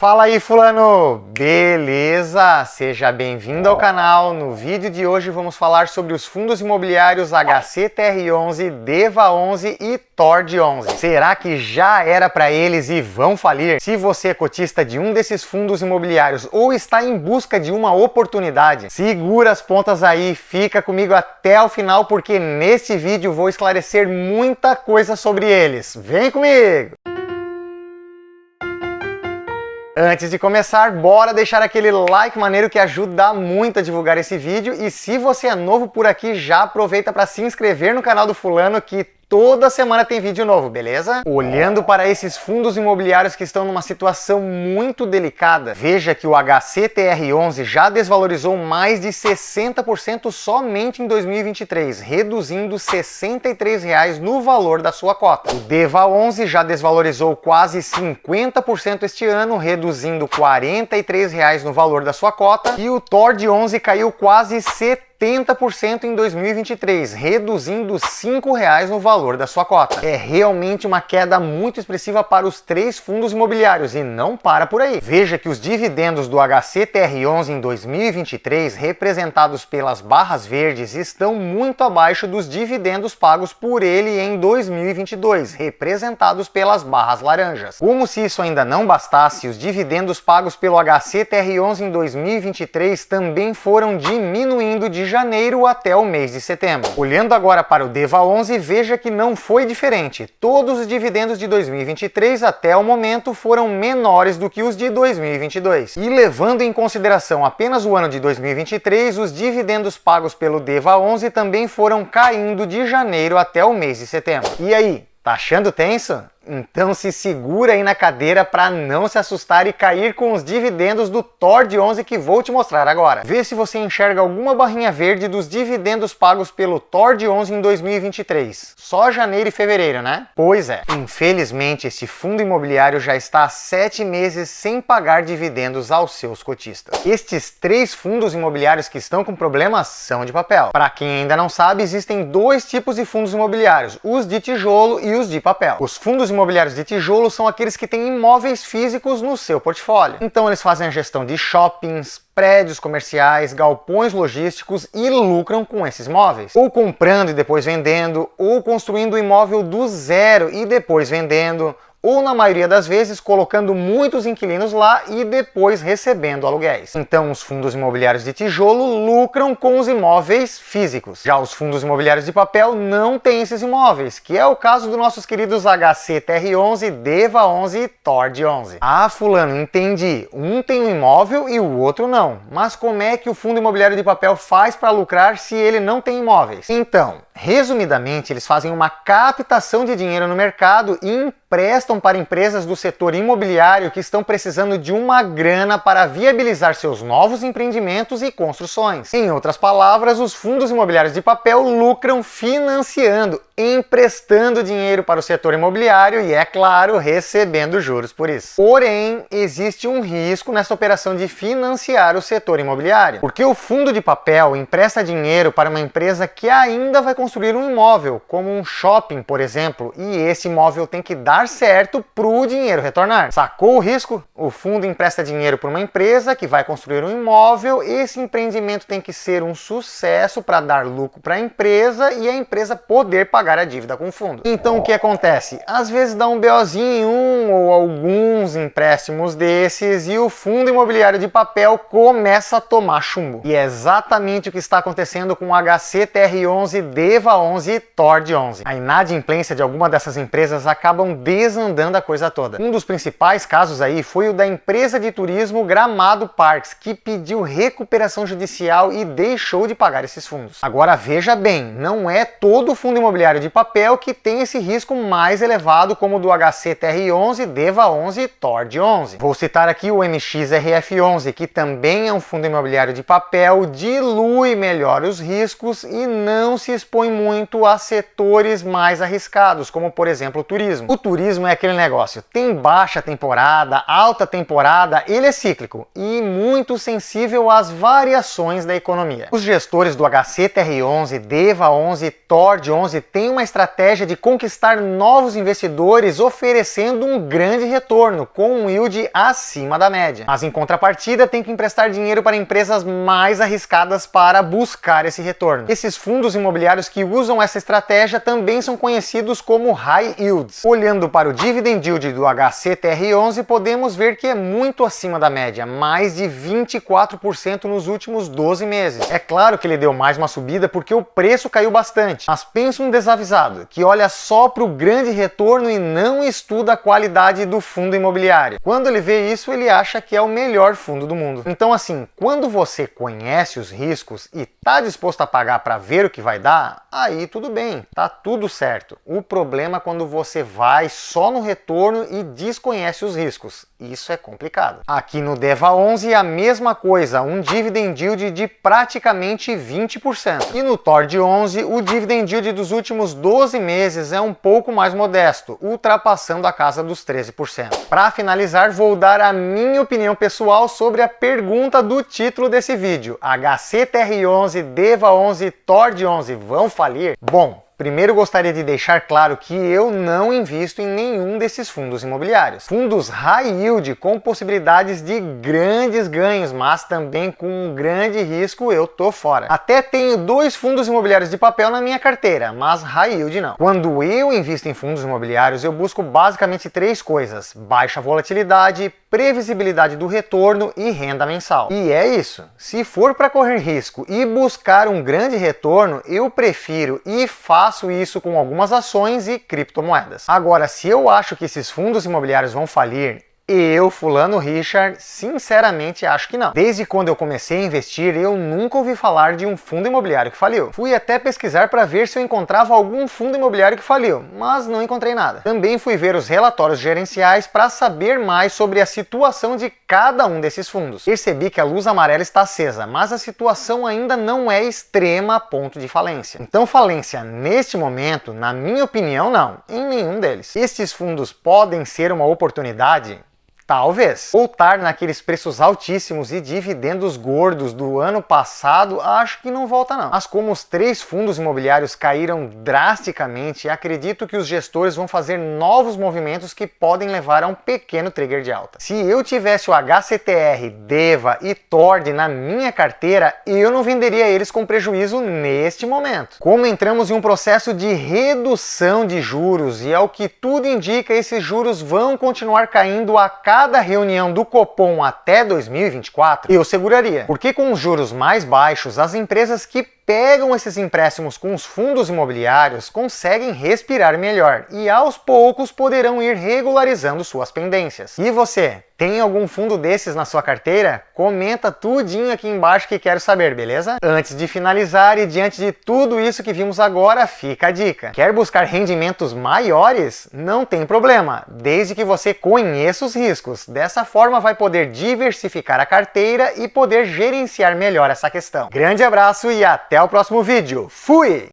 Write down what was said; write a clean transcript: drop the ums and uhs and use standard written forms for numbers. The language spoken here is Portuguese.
Fala aí, fulano! Beleza? Seja bem-vindo ao canal. No vídeo de hoje vamos falar sobre os fundos imobiliários HCTR11, DEVA11 e TORD11. Será que já era para eles e vão falir? Se você é cotista de um desses fundos imobiliários ou está em busca de uma oportunidade, segura as pontas aí, fica comigo até o final porque neste vídeo vou esclarecer muita coisa sobre eles. Vem comigo! Antes de começar, bora deixar aquele like maneiro que ajuda muito a divulgar esse vídeo. E se você é novo por aqui, já aproveita para se inscrever no canal do fulano que toda semana tem vídeo novo, beleza? Olhando para esses fundos imobiliários que estão numa situação muito delicada, veja que o HCTR11 já desvalorizou mais de 60% somente em 2023, reduzindo R$ 63 no valor da sua cota. O DEVA11 já desvalorizou quase 50% este ano, reduzindo R$ 43 no valor da sua cota, e o TORD11 caiu quase 70% em 2023, reduzindo R$ 5 no valor da sua cota. É realmente uma queda muito expressiva para os três fundos imobiliários e não para por aí. Veja que os dividendos do HCTR11 em 2023, representados pelas barras verdes, estão muito abaixo dos dividendos pagos por ele em 2022, representados pelas barras laranjas. Como se isso ainda não bastasse, os dividendos pagos pelo HCTR11 em 2023 também foram diminuindo de janeiro até o mês de setembro. Olhando agora para o DEVA11, veja que não foi diferente. Todos os dividendos de 2023 até o momento foram menores do que os de 2022. E levando em consideração apenas o ano de 2023, os dividendos pagos pelo DEVA11 também foram caindo de janeiro até o mês de setembro. E aí, tá achando tenso? Então se segura aí na cadeira para não se assustar e cair com os dividendos do TORD11 que vou te mostrar agora. Vê se você enxerga alguma barrinha verde dos dividendos pagos pelo TORD11 em 2023. Só janeiro e fevereiro, né? Pois é. Infelizmente, esse fundo imobiliário já está há 7 meses sem pagar dividendos aos seus cotistas. Estes três fundos imobiliários que estão com problemas são de papel. Para quem ainda não sabe, existem dois tipos de fundos imobiliários, os de tijolo e os de papel. Os fundos imobiliários de tijolo são aqueles que têm imóveis físicos no seu portfólio. Então eles fazem a gestão de shoppings, prédios comerciais, galpões logísticos e lucram com esses imóveis. Ou comprando e depois vendendo, ou construindo o imóvel do zero e depois vendendo, ou na maioria das vezes colocando muitos inquilinos lá e depois recebendo aluguéis. Então os fundos imobiliários de tijolo lucram com os imóveis físicos. Já os fundos imobiliários de papel não têm esses imóveis, que é o caso dos nossos queridos HCTR11, DEVA11 e TORD11. Ah, fulano, entendi. Um tem um imóvel e o outro não. Mas como é que o fundo imobiliário de papel faz para lucrar se ele não tem imóveis? Então, resumidamente, eles fazem uma captação de dinheiro no mercado e emprestam para empresas do setor imobiliário que estão precisando de uma grana para viabilizar seus novos empreendimentos e construções. Em outras palavras, os fundos imobiliários de papel lucram financiando, emprestando dinheiro para o setor imobiliário e, é claro, recebendo juros por isso. Porém, existe um risco nessa operação de financiar o setor imobiliário, porque o fundo de papel empresta dinheiro para uma empresa que ainda vai construir um imóvel, como um shopping, por exemplo, e esse imóvel tem que dar certo para o dinheiro retornar. Sacou o risco? O fundo empresta dinheiro para uma empresa que vai construir um imóvel, esse empreendimento tem que ser um sucesso para dar lucro para a empresa e a empresa poder pagar a dívida com o fundo. Então o que acontece? Às vezes dá um BOzinho em um ou alguns empréstimos desses e o fundo imobiliário de papel começa a tomar chumbo. E é exatamente o que está acontecendo com o HCTR11, DEVA11 e TORD11. A inadimplência de alguma dessas empresas acabam desandando a coisa toda. Um dos principais casos aí foi o da empresa de turismo Gramado Parques, que pediu recuperação judicial e deixou de pagar esses fundos. Agora veja bem, não é todo fundo imobiliário de papel que tem esse risco mais elevado como o do HCTR11, DEVA11 e TORD11. Vou citar aqui o MXRF11, que também é um fundo imobiliário de papel, dilui melhor os riscos e não se expõe expõe muito a setores mais arriscados, como por exemplo o turismo. O turismo é aquele negócio, tem baixa temporada, alta temporada, ele é cíclico e muito sensível às variações da economia. Os gestores do HCTR11, DEVA11 e TORD11 têm uma estratégia de conquistar novos investidores oferecendo um grande retorno, com um yield acima da média. Mas em contrapartida tem que emprestar dinheiro para empresas mais arriscadas para buscar esse retorno. Esses fundos imobiliários que usam essa estratégia também são conhecidos como High Yields. Olhando para o Dividend Yield do HCTR11, podemos ver que é muito acima da média, mais de 24% nos últimos 12 meses. É claro que ele deu mais uma subida porque o preço caiu bastante, mas pensa um desavisado que olha só para o grande retorno e não estuda a qualidade do fundo imobiliário. Quando ele vê isso, ele acha que é o melhor fundo do mundo. Então assim, quando você conhece os riscos e está disposto a pagar para ver o que vai dar, aí tudo bem, tá tudo certo. O problema é quando você vai só no retorno e desconhece os riscos. Isso é complicado. Aqui no DEVA11 a mesma coisa, um dividend yield de praticamente 20%. E no TORD11 o dividend yield dos últimos 12 meses é um pouco mais modesto, ultrapassando a casa dos 13%. Para finalizar, vou dar a minha opinião pessoal sobre a pergunta do título desse vídeo. HCTR11, DEVA11 e TORD11 vão falir? Bom, primeiro gostaria de deixar claro que eu não invisto em nenhum desses fundos imobiliários. Fundos high yield com possibilidades de grandes ganhos, mas também com um grande risco, eu tô fora. Até tenho 2 fundos imobiliários de papel na minha carteira, mas high yield não. Quando eu invisto em fundos imobiliários, eu busco basicamente 3 coisas: baixa volatilidade, previsibilidade do retorno e renda mensal. E é isso. Se for para correr risco e buscar um grande retorno, eu prefiro e faço isso com algumas ações e criptomoedas. Agora, se eu acho que esses fundos imobiliários vão falir, eu, fulano Richard, sinceramente acho que não. Desde quando eu comecei a investir, eu nunca ouvi falar de um fundo imobiliário que faliu. Fui até pesquisar para ver se eu encontrava algum fundo imobiliário que faliu, mas não encontrei nada. Também fui ver os relatórios gerenciais para saber mais sobre a situação de cada um desses fundos. Percebi que a luz amarela está acesa, mas a situação ainda não é extrema a ponto de falência. Então falência neste momento, na minha opinião, não, em nenhum deles. Estes fundos podem ser uma oportunidade? Talvez. Voltar naqueles preços altíssimos e dividendos gordos do ano passado, acho que não volta não. Mas como os 3 fundos imobiliários caíram drasticamente, acredito que os gestores vão fazer novos movimentos que podem levar a um pequeno trigger de alta. Se eu tivesse o HCTR, DEVA e TORD na minha carteira, eu não venderia eles com prejuízo neste momento. Como entramos em um processo de redução de juros e ao que tudo indica, esses juros vão continuar caindo a cada reunião do Copom até 2024, eu seguraria. Porque com os juros mais baixos, as empresas que pegam esses empréstimos com os fundos imobiliários conseguem respirar melhor e aos poucos poderão ir regularizando suas pendências. E você, tem algum fundo desses na sua carteira? Comenta tudinho aqui embaixo que quero saber, beleza? Antes de finalizar e diante de tudo isso que vimos agora, fica a dica. Quer buscar rendimentos maiores? Não tem problema, desde que você conheça os riscos. Dessa forma vai poder diversificar a carteira e poder gerenciar melhor essa questão. Grande abraço e até o próximo vídeo. Fui!